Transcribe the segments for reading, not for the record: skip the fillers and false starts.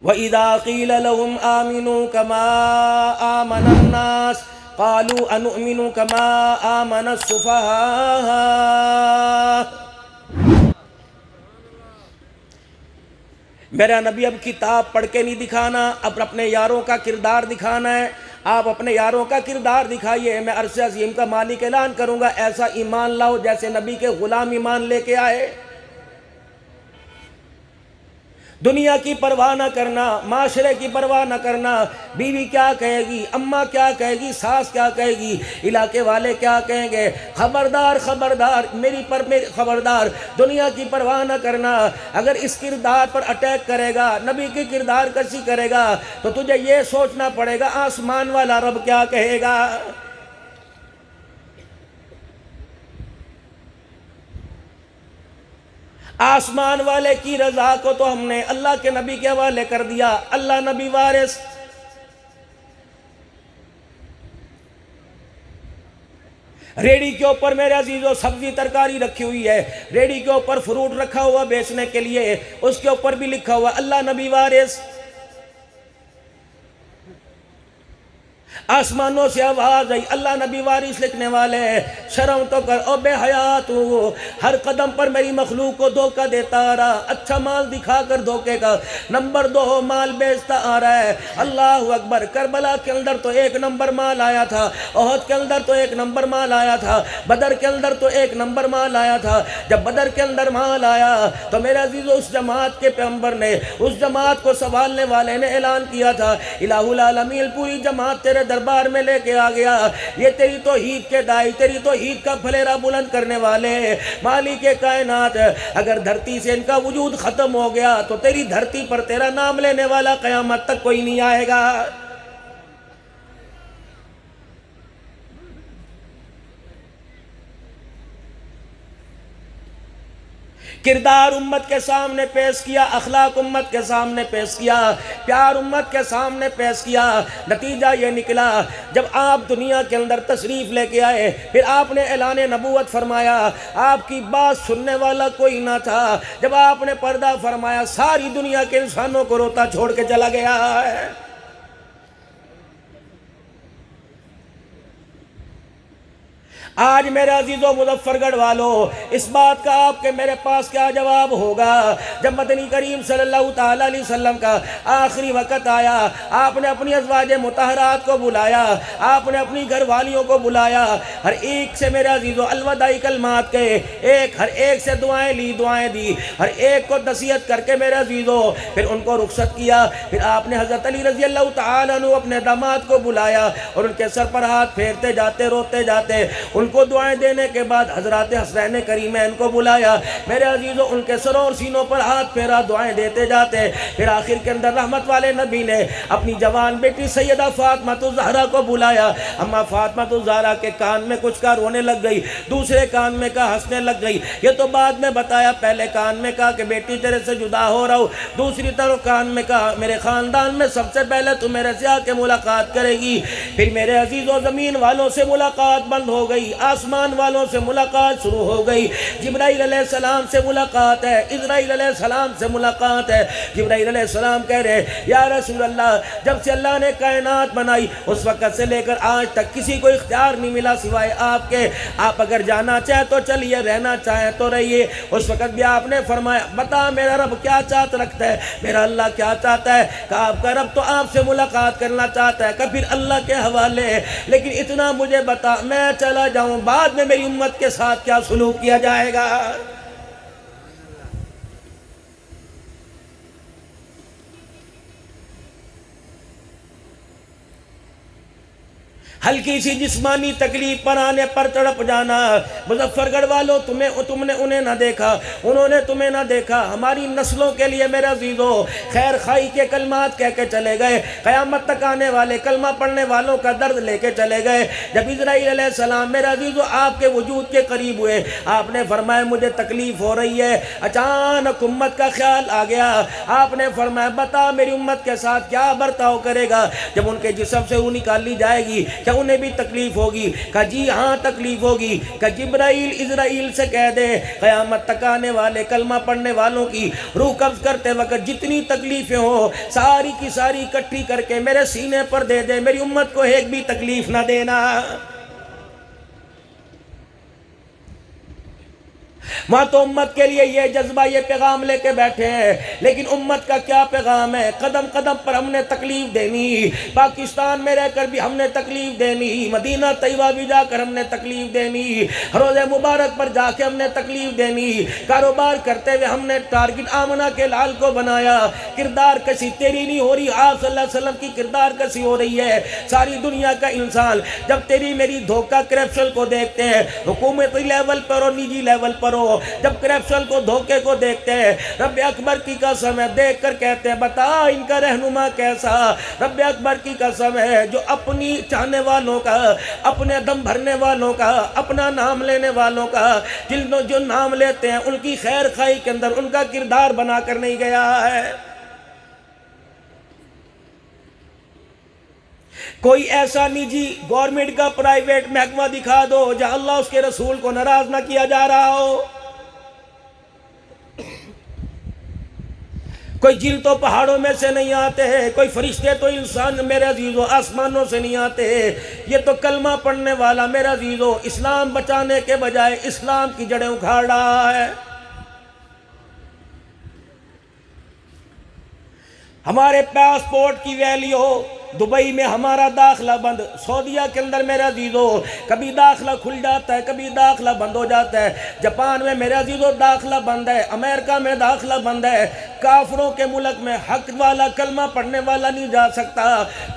व इदा क़ील लहुम आमिनू कमा आमनन्नास क़ालू अनुमिनु कमा आमनस्सुफ़हा। मेरा नबी अब किताब पढ़ के नहीं दिखाना, अब अपने यारों का किरदार दिखाना है। आप अपने यारों का किरदार दिखाइए, मैं अर्श अज़ीम का मालिक ऐलान करूँगा, ऐसा ईमान लाओ जैसे नबी के ग़ुलाम ईमान लेके आए। दुनिया की परवाह ना करना, माशरे की परवाह ना करना, बीवी क्या कहेगी, अम्मा क्या कहेगी, सास क्या कहेगी, इलाके वाले क्या कहेंगे, खबरदार खबरदार, मेरी खबरदार, दुनिया की परवाह ना करना। अगर इस किरदार पर अटैक करेगा, नबी की किरदार कशी करेगा, तो तुझे ये सोचना पड़ेगा आसमान वाला रब क्या कहेगा। आसमान वाले की रजा को तो हमने अल्लाह के नबी के हवाले कर दिया, अल्लाह नबी वारिस। रेडी के ऊपर मेरे अजीजों सब्जी तरकारी रखी हुई है, रेडी के ऊपर फ्रूट रखा हुआ बेचने के लिए, उसके ऊपर भी लिखा हुआ अल्लाह नबी वारिस। आसमानों से आवाज आई, अल्लाह नबी वारिस लिखने वाले हैं, शर्म तो कर ओ बेहयात हूँ, हर कदम पर मेरी मखलूक को धोखा देता आ रहा, अच्छा माल दिखा कर धोखे का नंबर 2 माल बेचता आ रहा है। अल्लाह अकबर, करबला के अंदर तो 1 नंबर माल आया था, ओहद के अंदर तो 1 नंबर माल आया था, बदर के अंदर तो 1 नंबर माल आया था। जब बदर के अंदर माल आया तो मेरे अजीज उस जमात के पैगंबर ने, उस जमात को संभालने वाले ने ऐलान किया था, इलाहुल आलमीन पूरी जमात तेरे दरबार में लेके आ गया, ये तेरी तो ईद के दाई, तेरी तो ईद का फलेरा बुलंद करने वाले मालिक के कायनात। अगर धरती से इनका वजूद खत्म हो गया तो तेरी धरती पर तेरा नाम लेने वाला कयामत तक कोई नहीं आएगा। किरदार उम्मत के सामने पेश किया, अखलाक उम्मत के सामने पेश किया, प्यार उम्मत के सामने पेश किया। नतीजा ये निकला, जब आप दुनिया के अंदर तशरीफ़ लेके आए, फिर आपने ऐलान नबूवत फरमाया, आपकी बात सुनने वाला कोई ना था। जब आपने पर्दा फरमाया, सारी दुनिया के इंसानों को रोता छोड़ के चला गया है। आज मेरे अजीज़ों मुजफ्फरगढ़ वालों, इस बात का आपके मेरे पास क्या जवाब होगा। जब मदनी करीम सल्लल्लाहु ताला अलैहि वसल्लम का आखिरी वक़्त आया, आपने अपनी अज़वाजे मुतहरात को बुलाया, आपने अपनी घरवालियों को बुलाया, हर एक से मेरे अजीज़ों अलविदाई कलमात कहे, हर एक से दुआएं ली, दुआएं दी, हर एक को नसीहत करके मेरे अजीज़ों फिर उनको रुखसत किया। फिर आपने हज़रत अली रज़ी अल्लाह तआला अन्हु अपने दामाद को बुलाया और उनके सर पर हाथ फेरते जाते, रोते जाते, उनको दुआएं देने के बाद हजरत हसनैन करीमैन को बुलाया। मेरे अजीजों उनके सरों और सीनों पर हाथ फेरा, दुआएं देते जाते। फिर आखिर के अंदर रहमत वाले नबी ने अपनी जवान बेटी सैयदा फातिमातुज़ ज़हरा को बुलाया। अम्मा फातिमातुज़ ज़हरा के कान में कुछ कहा, रोने लग गई, दूसरे कान में कहा, हंसने लग गई। ये तो बाद में बताया, पहले कान में कहा कि बेटी तेरे से जुदा हो रहा हूँ, दूसरी तरफ कान में कहा मेरे ख़ानदान में सबसे पहले तू मेरे से आके मुलाकात करेगी। फिर मेरे अजीज़ों ज़मीन वालों से मुलाकात बंद हो गई, आसमान वालों से मुलाकात शुरू हो गई। जिब्राइल अलैहिस्सलाम से मुलाकात है, इज़राइल अलैहिस्सलाम से मुलाकात है। जिब्राइल अलैहिस्सलाम कह रहे या रसूल अल्लाह, जब से अल्लाह ने कायनात बनाई उस वक़्त से लेकर आज तक किसी को इख्तियार नहीं मिला सिवाय आपके। आप अगर जाना चाहें तो चलिए, रहना चाहें तो रहिए। उस वक़्त भी आपने फरमाया, बता मेरा रब क्या चाहत रखता है, मेरा अल्लाह क्या चाहता है। कहा आपका रब तो आपसे मुलाकात करना चाहता है, कहा फिर अल्लाह के हवाले, लेकिन इतना मुझे बता, मैं चला जाऊँ बाद में मेरी उम्मत के साथ क्या सुलूक किया जाएगा। हल्की सी जिस्मानी तकलीफ पर आने पर तड़प जाना। मुजफ्फरगढ़ वालों, तुमने उन्हें ना देखा, उन्होंने तुम्हें ना देखा। हमारी नस्लों के लिए मेरे अजीज़ों खैर खाई के कलमात कह के चले गए, क़यामत तक आने वाले कलमा पढ़ने वालों का दर्द लेके चले गए। जब इज़राइल अलैहिस्सलाम मेरे अजीज़ों आपके वजूद के करीब हुए, आपने फरमाया मुझे तकलीफ़ हो रही है। अचानक उम्मत का ख्याल आ गया, आपने फरमाया बता मेरी उम्मत के साथ क्या बर्ताव करेगा। जब उनके जिस्म से वो निकाली जाएगी, क्या उन्हें भी तकलीफ होगी? कहा जी हाँ तकलीफ होगी। कहा जिब्राइल इजराइल से कह दे क़यामत तक आने वाले कलमा पढ़ने वालों की रूह कब्ज़ करते वक्त जितनी तकलीफें हो सारी की सारी इकट्ठी करके मेरे सीने पर दे दे, मेरी उम्मत को एक भी तकलीफ ना देना। वहाँ तो उम्मत के लिए ये जज्बा ये पैगाम लेके बैठे हैं, लेकिन उम्मत का क्या पैगाम है? कदम कदम पर हमने तकलीफ देनी, पाकिस्तान में रहकर भी हमने तकलीफ देनी, मदीना तैयबा भी जाकर हमने तकलीफ देनी, रोज़े मुबारक पर जाके हमने तकलीफ देनी, कारोबार करते हुए हमने टारगेट आमना के लाल को बनाया। किरदार कसी तेरी नहीं हो रही, आप सल्लल्लाहु अलैहि वसल्लम की किरदार कसी हो रही है। सारी दुनिया का इंसान जब तेरी मेरी धोखा करप्शन को देखते हैं, हुकूमती लेवल पर और निजी लेवल पर हो, जब करप्शन को धोखे को देखते हैं, रब अकबर की कसम है देख कर कहते हैं बता इनका रहनुमा कैसा। रब अकबर की कसम है जो अपनी चाहने वालों का, अपने दम भरने वालों का, अपना नाम लेने वालों का, जो नाम लेते हैं उनकी खैर खाई के अंदर उनका किरदार बनाकर नहीं गया है। कोई ऐसा निजी गवर्नमेंट का प्राइवेट महकमा दिखा दो जहां अल्लाह उसके रसूल को नाराज ना किया जा रहा हो। कोई जिन तो पहाड़ों में से नहीं आते हैं, कोई फरिश्ते तो इंसान मेरे अजीजो आसमानों से नहीं आते। ये तो कलमा पढ़ने वाला मेरा अजीजो इस्लाम बचाने के बजाय इस्लाम की जड़ें उखाड़ रहा है। हमारे पासपोर्ट की वैल्यू हो, दुबई में हमारा दाखिला बंद, सऊदीया के अंदर मेरा अजीजो कभी दाखिला खुल जाता है कभी दाखिला बंद हो जाता है, जापान में मेरा अजीजो दाखिला बंद है, अमेरिका में दाखिला बंद है। काफरों के मुल्क में हक वाला कलमा पढ़ने वाला नहीं जा सकता,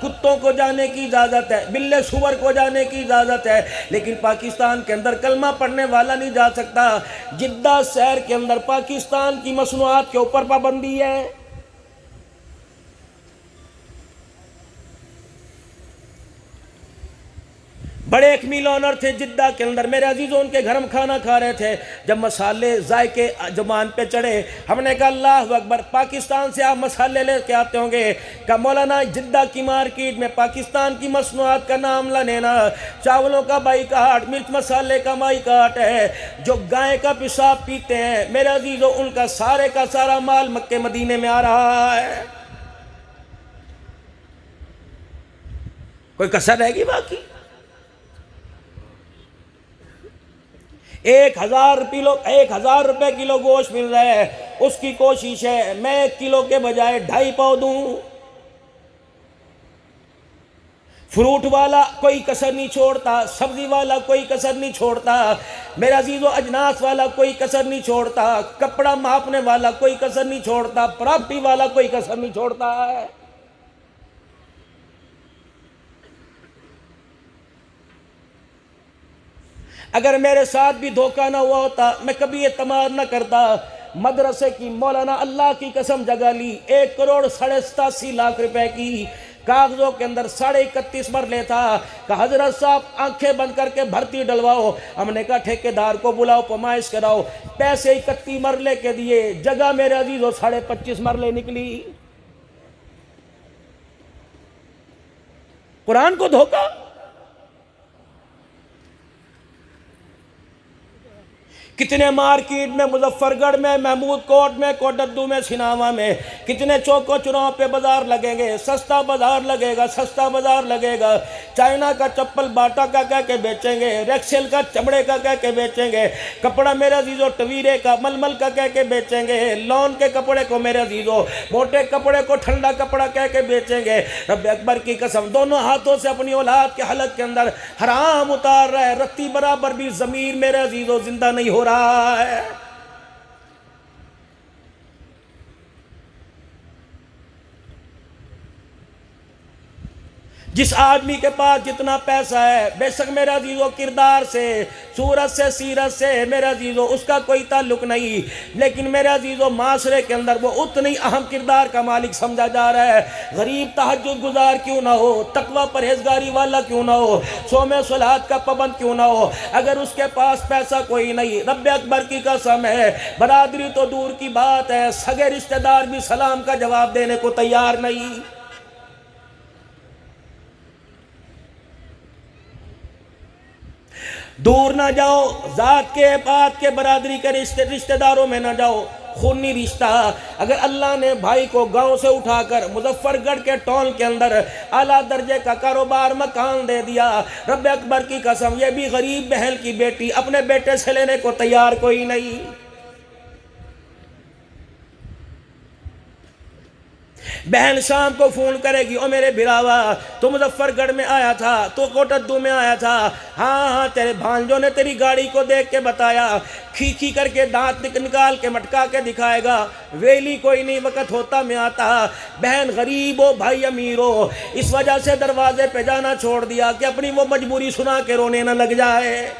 कुत्तों को जाने की इजाज़त है, बिल्ले सुअर को जाने की इजाज़त है, लेकिन पाकिस्तान के अंदर कलमा पढ़ने वाला नहीं जा सकता। जिद्दा शहर के अंदर पाकिस्तान की मसनूआत के ऊपर पाबंदी है। बड़े एक मील ऑनर थे जिद्दा के अंदर, मेरे अजीज़ों उनके घर में खाना खा रहे थे, जब मसाले जायके जुबान पे चढ़े हमने कहा अल्लाह अकबर, पाकिस्तान से आप मसाले लेके आते होंगे। कहा मौलाना जिद्दा की मार्केट में पाकिस्तान की मसनूआत का नाम लेना, चावलों का बाइकाट, मिर्च मसाले का बाइकाट है। जो गाय का पेशाब पीते हैं मेरे अजीज़ों उनका सारे का सारा माल मक्के मदीने में आ रहा है, कोई कसर रहेगी बाकी? 1000 रुपये किलो गोश्त मिल रहा है, उसकी कोशिश है मैं 1 किलो के बजाय 2.5 पाव दूं। फ्रूट वाला कोई कसर नहीं छोड़ता, सब्जी वाला कोई कसर नहीं छोड़ता, मेरा अजीज़ो अजनास वाला कोई कसर नहीं छोड़ता, कपड़ा मापने वाला कोई कसर नहीं छोड़ता, प्रॉपर्टी वाला कोई कसर नहीं छोड़ता है। अगर मेरे साथ भी धोखा ना हुआ होता मैं कभी एतमाद ना करता। मदरसे की मौलाना अल्लाह की कसम जगह ली, 1 करोड़ 87 लाख रुपए की कागजों के अंदर 31.5 मरले था। कहा हजरत साहब आंखें बंद करके भर्ती डलवाओ। हमने कहा ठेकेदार को बुलाओ पमाइश कराओ, पैसे 31 मरले के दिए, जगह मेरे अजीजों 25.5 मरले निकली। कुरान को धोखा। कितने मार्केट में, मुजफ्फरगढ़ में, महमूद कोट में, कोटद्दू में, सिनावा में, कितने चौकों चुनाव पे बाजार लगेंगे, सस्ता बाजार लगेगा, सस्ता बाजार लगेगा। चाइना का चप्पल बाटा का कह के बेचेंगे, रेक्सेल का चमड़े का कह के बेचेंगे, कपड़ा मेरे अजीजों टवीरे का मलमल का कह के बेचेंगे, लॉन के कपड़े को मेरे अजीजों मोटे कपड़े को ठंडा कपड़ा कह के बेचेंगे। रब अकबर की कसम दोनों हाथों से अपनी औलाद के हलक के अंदर हराम उतार रहा है, रत्ती बराबर भी ज़मीर मेरे अजीजों जिंदा नहीं हो रहा है। जिस आदमी के पास जितना पैसा है, बेशक मेरा अजीजों किरदार से, सूरत से, सीरत से मेरा अजीजों उसका कोई ताल्लुक नहीं, लेकिन मेरा अजीजों माशरे के अंदर वो उतनी अहम किरदार का मालिक समझा जा रहा है। गरीब तहज्जुद गुजार क्यों ना हो, तकवा परहेजगारी वाला क्यों ना हो, सोमे सलात का पाबंद क्यों ना हो, अगर उसके पास पैसा कोई नहीं, रब अकबर की कसम है बरादरी तो दूर की बात है, सगे रिश्तेदार भी सलाम का जवाब देने को तैयार नहीं। दूर ना जाओ, जात के बात के बरादरी के रिश्तेदारों में ना जाओ, खूनी रिश्ता। अगर अल्लाह ने भाई को गांव से उठाकर मुजफ्फरगढ़ के टाउन के अंदर आला दर्जे का कारोबार मकान दे दिया, रब अकबर की कसम, ये भी गरीब बहन की बेटी अपने बेटे से लेने को तैयार कोई नहीं। बहन शाम को फोन करेगी, ओ मेरे बिरावा, तू मुजफ्फरगढ़ में आया था, तो कोटद्दू में आया था, हाँ हाँ, तेरे भांजों ने तेरी गाड़ी को देख के बताया। खींची करके दांत निकाल के मटका के दिखाएगा, वेली कोई नहीं, वक़्त होता में आता। बहन गरीब हो, भाई अमीर हो, इस वजह से दरवाजे पे जाना छोड़ दिया कि अपनी वो मजबूरी सुना के रोने न लग जाए।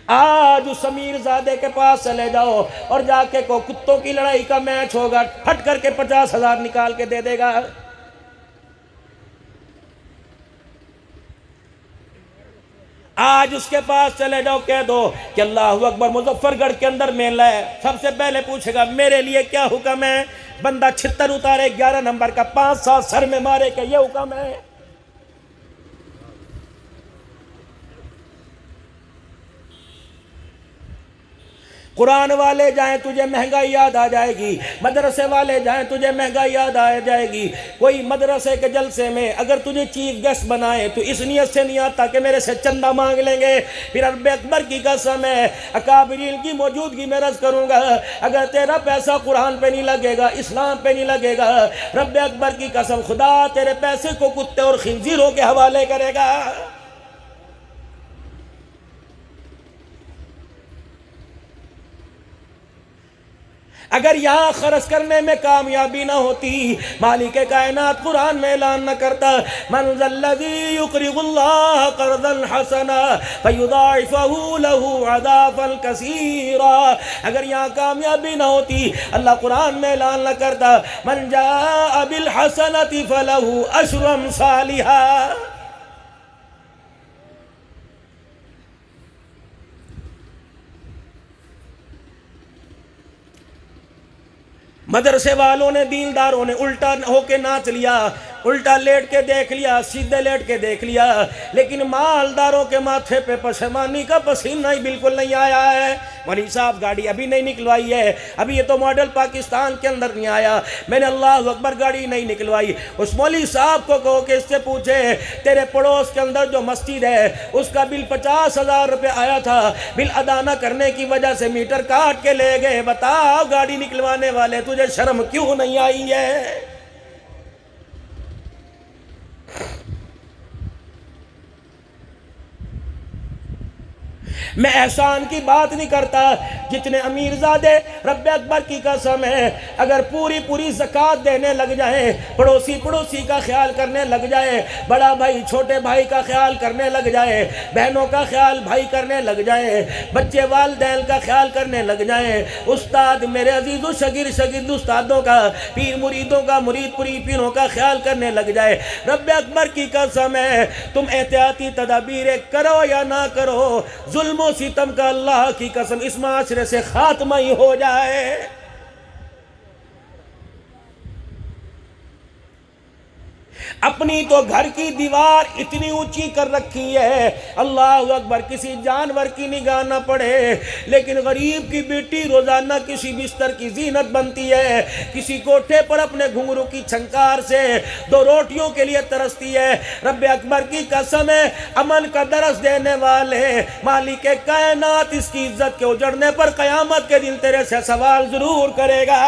आज उस अमीरजादे के पास चले जाओ और जाके को कुत्तों की लड़ाई का मैच होगा, फट करके 50,000 निकाल के दे देगा। आज उसके पास चले जाओ, कह दो कि अल्लाह अकबर, मुजफ्फरगढ़ के अंदर मेला है। सबसे पहले पूछेगा मेरे लिए क्या हुक्म है। बंदा छितर उतारे 11 नंबर का, 5-7 सर में मारे के ये हुक्म है। कुरान वाले जाएं तुझे महंगाई याद आ जाएगी, मदरसे वाले जाएं तुझे महंगाई याद आ जाएगी। कोई मदरसे के जलसे में अगर तुझे चीफ गेस्ट बनाए तो इस नियत से नहीं आता कि मेरे से चंदा मांग लेंगे। फिर रब्बे अकबर की कसम है, अकाबरीन की मौजूदगी में रज करूंगा, अगर तेरा पैसा कुरान पे नहीं लगेगा, इस्लाम पे नहीं लगेगा, रब्बे अकबर की कसम, खुदा तेरे पैसे को कुत्ते और खिंजीरों के हवाले करेगा। अगर यहाँ खर्च करने में कामयाबी ना होती, मालिक कायनात कुरान में ऐलान न करता, मन ज़ल्लज़ी युक़रिज़ुल्लाह क़र्ज़न हसना फ़युज़ाइफ़हु लहू अज़ाफ़न कसीरा। अगर यहाँ कामयाबी ना होती, अल्लाह कुरान में ऐलान न करता, मन जाअ बिल हसनति फ़लहू अश्रु अम्सालिहा। मदरसे वालों ने, दीनदारों ने उल्टा होके नाच लिया, उल्टा लेट के देख लिया, सीधे लेट के देख लिया, लेकिन मालदारों के माथे पे पशेमानी का पसीना ही बिल्कुल नहीं आया है। मौलवी साहब गाड़ी अभी नहीं निकलवाई है, अभी ये तो मॉडल पाकिस्तान के अंदर नहीं आया, मैंने अल्लाह अकबर गाड़ी नहीं निकलवाई। उस मौलवी साहब को कहो कि इससे पूछे तेरे पड़ोस के अंदर जो मस्जिद है उसका बिल 50,000 रुपये आया था, बिल अदा न करने की वजह से मीटर काट के ले गए। बताओ गाड़ी निकलवाने वाले, तुझे शर्म क्यों नहीं आई है? मैं एहसान की बात नहीं करता, जितने अमीरजादे रब्बे अकबर की कसम है, अगर पूरी पूरी ज़कात देने लग जाए, पड़ोसी का ख्याल करने लग जाए, बड़ा भाई छोटे भाई का ख्याल करने लग जाए, बहनों का ख्याल भाई करने लग जाए, बच्चे वालिदैन का ख्याल करने लग जाए, उस्ताद मेरे अजीज़ों शगिर्द उस्तादों का, पीर मुरीदों का, मुरीद पुरी पीरों का ख्याल करने लग जाए, रब्बे अकबर की कसम है, तुम एहतियाती तदाबीरें करो या ना करो, जुल्म सितम का अल्लाह की कसम इस माशरे से खात्मा ही हो जाए। अपनी तो घर की दीवार इतनी ऊंची कर रखी है, अल्लाह अकबर, किसी जानवर की निगाह ना पड़े, लेकिन गरीब की बेटी रोजाना किसी बिस्तर की जीनत बनती है, किसी कोठे पर अपने घुंघरू की छंकार से 2 रोटियों के लिए तरसती है। रब्बे अकबर की कसम है, अमन का दरस देने वाले मालिक कायनात इसकी इज्जत के उजड़ने पर कयामत के दिन तेरे से सवाल जरूर करेगा।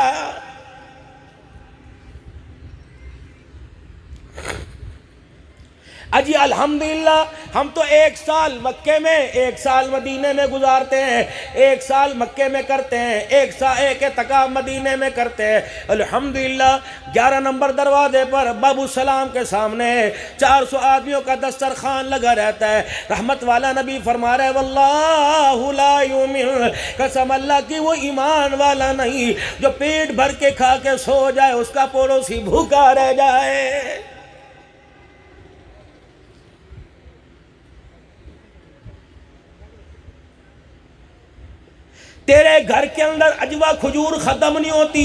अजी अल्हम्दुलिल्लाह, हम तो 1 साल मक्के में, 1 साल मदीने में गुजारते हैं, 1 साल मक्के में करते हैं, 1 एतकाफ मदीने में करते हैं। अल्हम्दुलिल्लाह 11 नंबर दरवाजे पर बाबू सलाम के सामने 400 आदमियों का दस्तरखान लगा रहता है। रहमत वाला नबी फरमा रहे, वल्लाहु ला युमिन, कसम अल्लाह की वो ईमान वाला नहीं जो पेट भर के खा के सो जाए, उसका पड़ोसी भूखा रह जाए। तेरे घर के अंदर अजवा खजूर खत्म नहीं होती,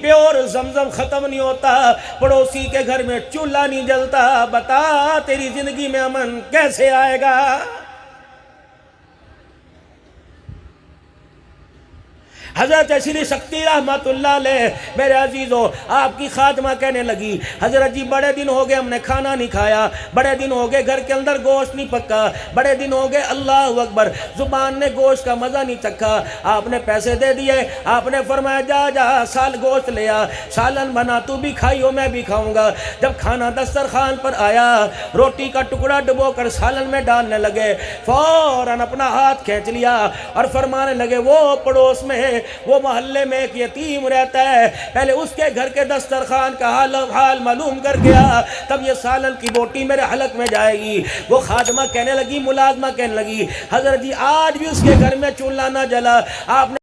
प्योर जमजम ख़त्म नहीं होता, पड़ोसी के घर में चूल्हा नहीं जलता, बता तेरी ज़िंदगी में अमन कैसे आएगा। हज़रत श्री शक्ति रहमतुल्लाह अलैह मेरे अजीज़ों आपकी खात्मा कहने लगी, हज़रत जी बड़े दिन हो गए हमने खाना नहीं खाया, बड़े दिन हो गए घर के अंदर गोश्त नहीं पका, बड़े दिन हो गए अल्लाह अकबर ज़ुबान ने गोश्त का मज़ा नहीं चखा। आपने पैसे दे दिए, आपने फरमाया जा जा साल गोश्त ले आ, सालन बना तू भी खाइयो मैं भी खाऊंगा। जब खाना दस्तरखान पर आया, रोटी का टुकड़ा डुबो कर सालन में डालने लगे, फौरन अपना हाथ खींच लिया और फरमाने लगे वो पड़ोस में वो मोहल्ले में एक यतीम रहता है, पहले उसके घर के दस्तरखान का हाल मालूम कर गया, तब ये सालन की बोटी मेरे हलक में जाएगी। वो खादमा कहने लगी, मुलाजमा कहने लगी, हजरत जी आज भी उसके घर में चूल्हा ना जला, आपने